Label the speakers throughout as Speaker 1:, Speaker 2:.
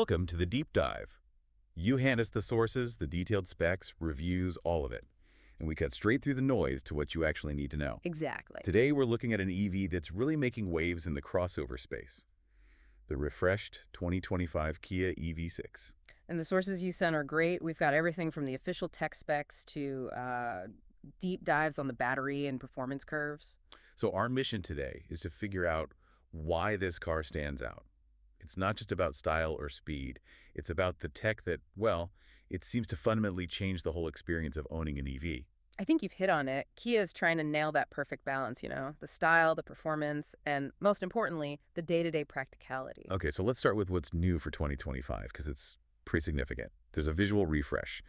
Speaker 1: Welcome to the Deep Dive. You hand us the sources, the detailed specs, reviews, all of it. And we cut straight through the noise to what you actually need to know.
Speaker 2: Exactly.
Speaker 1: Today, we're looking at an EV that's really making waves in the crossover space. The refreshed 2025 Kia EV6.
Speaker 2: And the sources you sent are great. We've got everything from the official tech specs to deep dives on the battery and performance curves.
Speaker 1: So our mission today is to figure out why this car stands out. It's not just about style or speed. It's about the tech that, well, it seems to fundamentally change the whole experience of owning an EV.
Speaker 2: I think you've hit on it. Kia is trying to nail that perfect balance, the style, the performance, and most importantly, the day-to-day practicality.
Speaker 1: Okay, so let's start with what's new for 2025, because it's pretty significant. There's a visual refresh.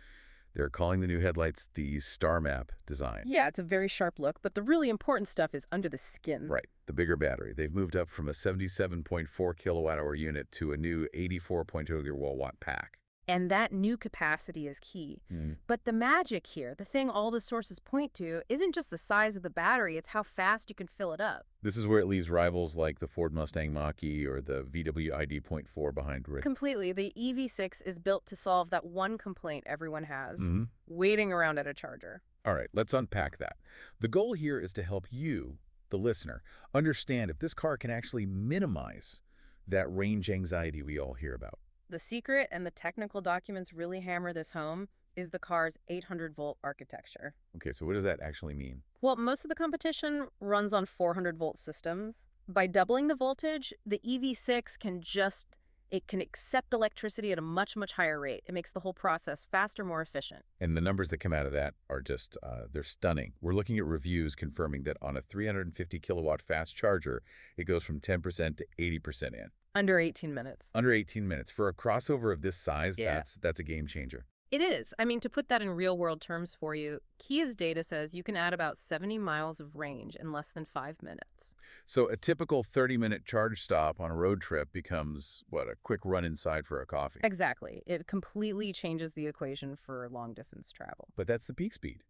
Speaker 1: They're calling the new headlights the Star Map design.
Speaker 2: Yeah, it's a very sharp look, but the really important stuff is under the skin.
Speaker 1: Right, the bigger battery. They've moved up from a 77.4 kilowatt-hour unit to a new 84.2 kilowatt pack.
Speaker 2: And that new capacity is key. But the magic here, the thing all the sources point to, isn't just the size of the battery, it's how fast you can fill it up.
Speaker 1: This is where it leaves rivals like the Ford Mustang Mach-E or the VW ID.4 behind.
Speaker 2: Completely. The EV6 is built to solve that one complaint everyone has, waiting around at a charger.
Speaker 1: All right, let's unpack that. The goal here is to help you, the listener, understand if this car can actually minimize that range anxiety we all hear about.
Speaker 2: The secret, and the technical documents really hammer this home, is the car's 800-volt architecture.
Speaker 1: Okay, so what does that actually mean?
Speaker 2: Well, most of the competition runs on 400-volt systems. By doubling the voltage, the EV6 can accept electricity at a much, much higher rate. It makes the whole process faster, more efficient.
Speaker 1: And the numbers that come out of that are just, they're stunning. We're looking at reviews confirming that on a 350 kilowatt fast charger, it goes from 10% to 80% in.
Speaker 2: Under 18 minutes.
Speaker 1: Under 18 minutes. For a crossover of this size,
Speaker 2: Yeah.
Speaker 1: that's a game changer.
Speaker 2: It is. I mean, to put that in real-world terms for you, Kia's data says you can add about 70 miles of range in less than 5 minutes.
Speaker 1: So a typical 30-minute charge stop on a road trip becomes, what, a quick run inside for a coffee.
Speaker 2: Exactly. It completely changes the equation for long-distance travel.
Speaker 1: But that's the peak speed.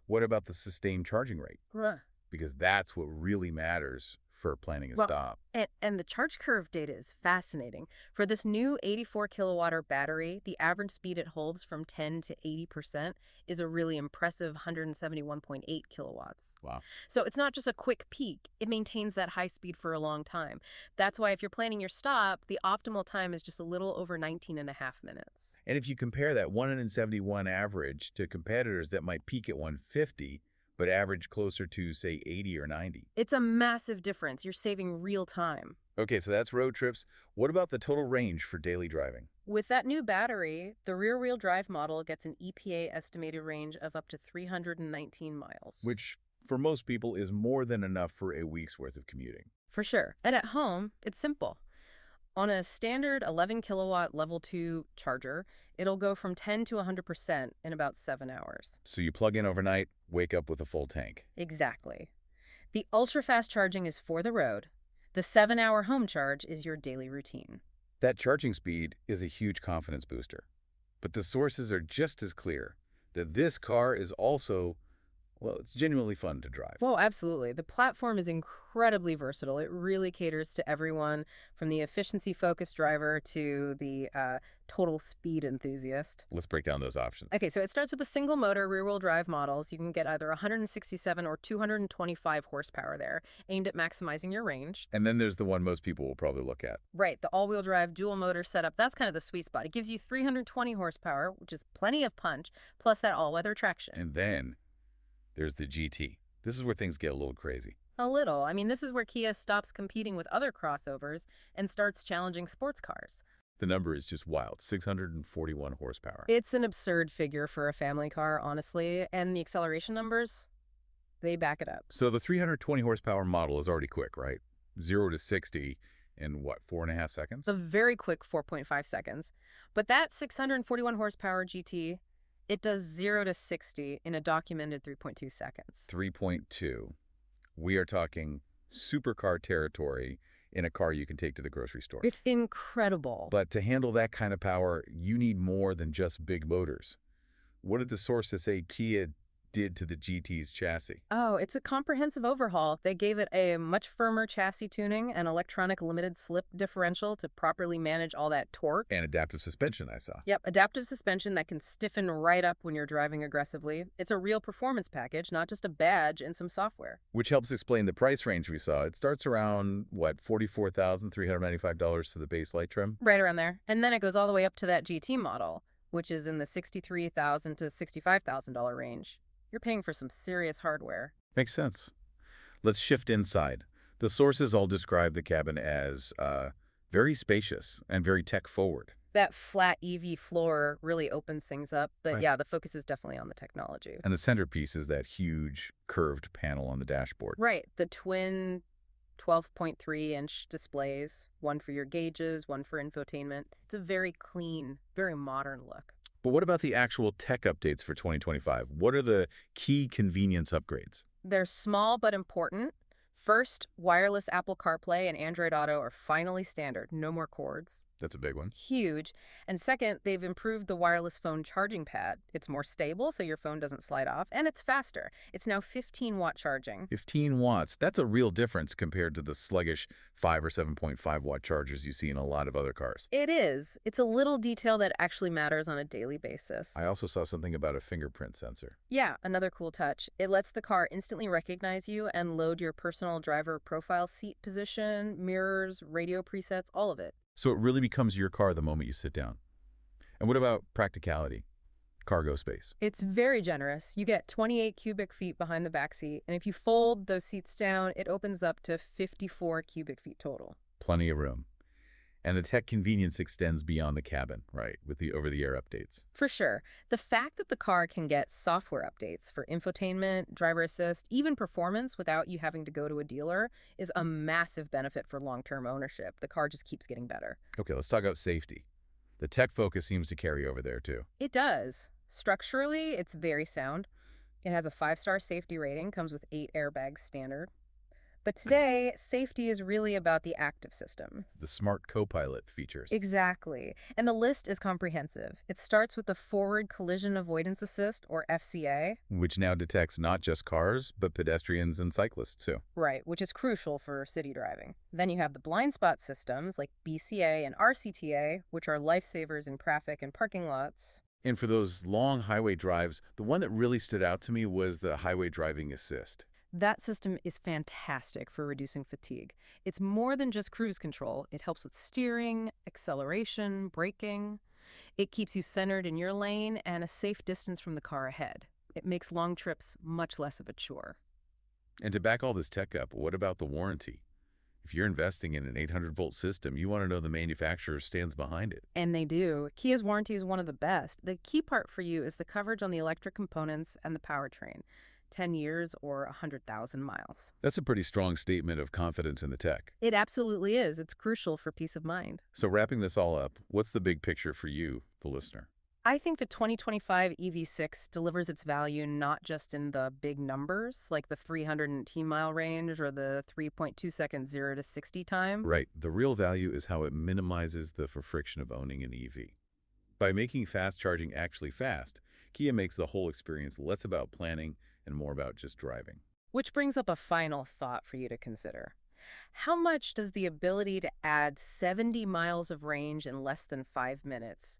Speaker 1: What about the sustained charging rate? Because that's what really matters for planning a stop.
Speaker 2: And the charge curve data is fascinating. For this new 84 kilowatt battery, the average speed it holds from 10 to 80% is a really impressive 171.8 kilowatts.
Speaker 1: Wow.
Speaker 2: So it's not just a quick peak. It maintains that high speed for a long time. That's why if you're planning your stop, the optimal time is just a little over 19 and a half minutes.
Speaker 1: And if you compare that 171 average to competitors that might peak at 150, but average closer to, say, 80 or 90.
Speaker 2: It's a massive difference. You're saving real time.
Speaker 1: Okay, so that's road trips. What about the total range for daily driving?
Speaker 2: With that new battery, the rear-wheel drive model gets an EPA estimated range of up to 319 miles.
Speaker 1: Which, for most people, is more than enough for a week's worth of commuting.
Speaker 2: For sure. And at home, it's simple. On a standard 11 kilowatt level 2 charger, it'll go from 10 to 100% in about 7 hours.
Speaker 1: So you plug in overnight, wake up with a full tank.
Speaker 2: Exactly. The ultra-fast charging is for the road. The 7-hour home charge is your daily routine.
Speaker 1: That charging speed is a huge confidence booster. But the sources are just as clear that this car is also, well, it's genuinely fun to drive.
Speaker 2: Well, absolutely. The platform is incredibly versatile. It really caters to everyone, from the efficiency-focused driver to the total speed enthusiast.
Speaker 1: Let's break down those options.
Speaker 2: Okay, so it starts with the single-motor rear-wheel drive models. You can get either 167 or 225 horsepower there, aimed at maximizing your range.
Speaker 1: And then there's the one most people will probably look at.
Speaker 2: Right, the all-wheel drive dual-motor setup. That's kind of the sweet spot. It gives you 320 horsepower, which is plenty of punch, plus that all-weather traction.
Speaker 1: And then there's the GT. This is where things get a little crazy.
Speaker 2: A little. I mean, this is where Kia stops competing with other crossovers and starts challenging sports cars.
Speaker 1: The number is just wild, 641 horsepower.
Speaker 2: It's an absurd figure for a family car, honestly, and the acceleration numbers, they back it up.
Speaker 1: So the 320 horsepower model is already quick, right? 0 to 60 in, what, 4.5 seconds?
Speaker 2: A very quick 4.5 seconds. But that 641 horsepower GT, it does 0 to 60 in a documented 3.2 seconds.
Speaker 1: 3.2. We are talking supercar territory in a car you can take to the grocery store.
Speaker 2: It's incredible.
Speaker 1: But to handle that kind of power, you need more than just big motors. What did the sources say Kia did to the GT's chassis.
Speaker 2: Oh, it's a comprehensive overhaul. They gave it a much firmer chassis tuning and electronic limited slip differential to properly manage all that torque.
Speaker 1: And adaptive suspension, I saw.
Speaker 2: Yep, adaptive suspension that can stiffen right up when you're driving aggressively. It's a real performance package, not just a badge and some software.
Speaker 1: Which helps explain the price range we saw. It starts around, what, $44,395 for the base light trim?
Speaker 2: Right around there. And then it goes all the way up to that GT model, which is in the $63,000 to $65,000 range. You're paying for some serious hardware.
Speaker 1: Makes sense. Let's shift inside. The sources all describe the cabin as very spacious and very tech-forward.
Speaker 2: That flat EV floor really opens things up, but
Speaker 1: Right.
Speaker 2: yeah, the focus is definitely on the technology.
Speaker 1: And the centerpiece is that huge curved panel on the dashboard.
Speaker 2: Right, the twin 12.3-inch displays, one for your gauges, one for infotainment. It's a very clean, very modern look.
Speaker 1: But what about the actual tech updates for 2025? What are the key convenience upgrades?
Speaker 2: They're small but important. First, wireless Apple CarPlay and Android Auto are finally standard. No more cords.
Speaker 1: That's a big one.
Speaker 2: Huge. And second, they've improved the wireless phone charging pad. It's more stable, so your phone doesn't slide off, and it's faster. It's now 15-watt charging.
Speaker 1: 15 watts. That's a real difference compared to the sluggish 5 or 7.5 watt chargers you see in a lot of other cars.
Speaker 2: It is. It's a little detail that actually matters on a daily basis.
Speaker 1: I also saw something about a fingerprint sensor.
Speaker 2: Yeah, another cool touch. It lets the car instantly recognize you and load your personal driver profile, seat position, mirrors, radio presets, all of it.
Speaker 1: So it really becomes your car the moment you sit down. And what about practicality? Cargo space.
Speaker 2: It's very generous. You get 28 cubic feet behind the back seat, and if you fold those seats down, it opens up to 54 cubic feet total.
Speaker 1: Plenty of room. And the tech convenience extends beyond the cabin, right, with the over-the-air updates.
Speaker 2: For sure. The fact that the car can get software updates for infotainment, driver assist, even performance without you having to go to a dealer is a massive benefit for long-term ownership. The car just keeps getting better.
Speaker 1: Okay, let's talk about safety. The tech focus seems to carry over there, too.
Speaker 2: It does. Structurally, it's very sound. It has a 5-star safety rating, comes with 8 airbags standard. But today, safety is really about the active system.
Speaker 1: The smart co-pilot features.
Speaker 2: Exactly. And the list is comprehensive. It starts with the Forward Collision Avoidance Assist, or FCA.
Speaker 1: Which now detects not just cars, but pedestrians and cyclists, too.
Speaker 2: Right, which is crucial for city driving. Then you have the blind spot systems like BCA and RCTA, which are lifesavers in traffic and parking lots.
Speaker 1: And for those long highway drives, the one that really stood out to me was the highway driving assist.
Speaker 2: That system is fantastic for reducing fatigue. It's more than just cruise control. It helps with steering, acceleration, braking. It keeps you centered in your lane and a safe distance from the car ahead. It makes long trips much less of a chore.
Speaker 1: And to back all this tech up, what about the warranty? If you're investing in an 800-volt system, you want to know the manufacturer stands behind it.
Speaker 2: And they do. Kia's warranty is one of the best. The key part for you is the coverage on the electric components and the powertrain. 10 years or 100,000 miles.
Speaker 1: That's a pretty strong statement of confidence in the tech.
Speaker 2: It absolutely is. It's crucial for peace of mind.
Speaker 1: So wrapping this all up, what's the big picture for you, the listener?
Speaker 2: I think the 2025 EV6 delivers its value not just in the big numbers, like the 310-mile range or the 3.2-second 0 to 60 time.
Speaker 1: Right. The real value is how it minimizes the friction of owning an EV. By making fast charging actually fast, Kia makes the whole experience less about planning and more about just driving.
Speaker 2: Which brings up a final thought for you to consider. How much does the ability to add 70 miles of range in less than 5 minutes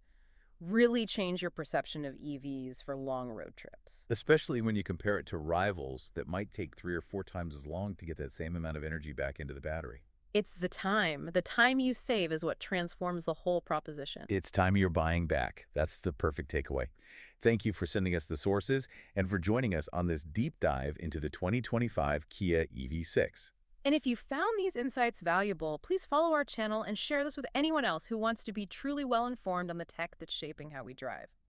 Speaker 2: really change your perception of EVs for long road trips?
Speaker 1: Especially when you compare it to rivals that might take 3 or 4 times as long to get that same amount of energy back into the battery.
Speaker 2: It's the time. The time you save is what transforms the whole proposition.
Speaker 1: It's time you're buying back. That's the perfect takeaway. Thank you for sending us the sources and for joining us on this deep dive into the 2025 Kia EV6.
Speaker 2: And if you found these insights valuable, please follow our channel and share this with anyone else who wants to be truly well informed on the tech that's shaping how we drive.